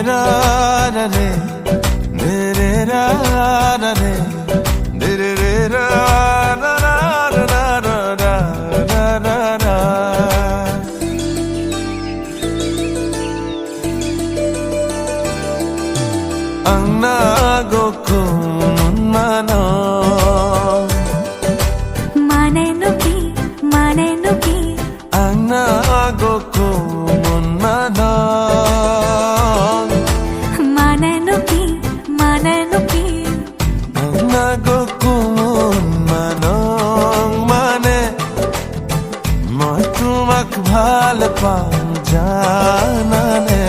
ra ra re re re ra ra re re re re ra ra ra ra ra ra ra ra ra Angna gokun mano mane no ki Angna gokun mano mane no ki Angna gokun mano mane moi tumak bhal pao janane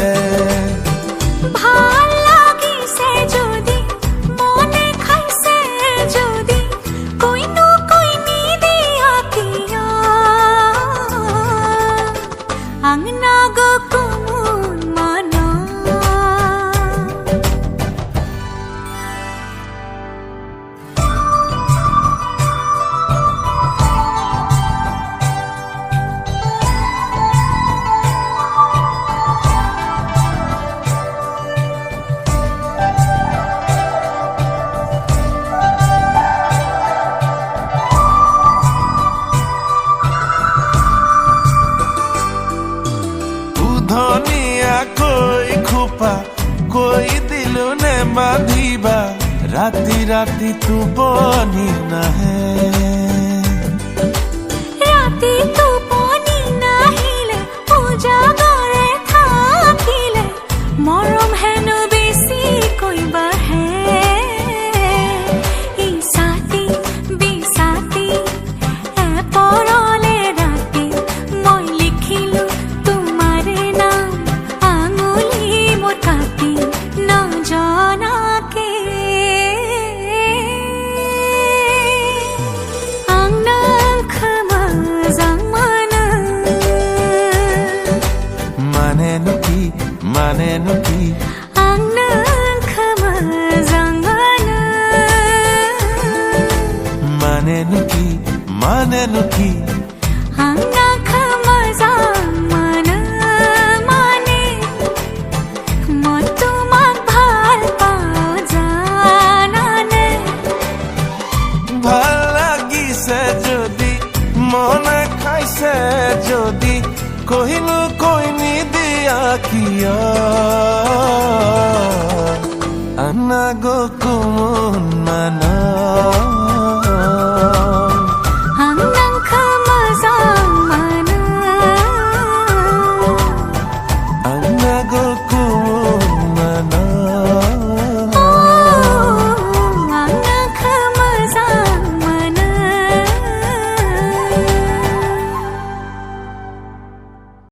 ভাল লাগিছে যদি মনে খাইছে যদি কইনো কইনি দিয়া কিয়া আংনা গকুন মানা ধনিয়া কই খোপা কই দিলু নে বাঁধিবা রাতি রাতি তু বনি নাহে রাতি টোপনি নাহিলে উজাগৰে থাকিলে মৰম হেনো বেছি কইবা হে ইসাতি বিসাতি পৰলে ৰাতি মই লিখিলো তোমাৰে নাম আঙুলি মোৰ কাটি নজনাকে মানে নুকি Angna khamazang mana মানে নুকি Angna khamazang mana mane moi tumak bhal pao janane ভাল লাগিছে যদি মনে খাইছে যদি কহিনু কইনি দিয়া কিয়া আনা গকুন মানা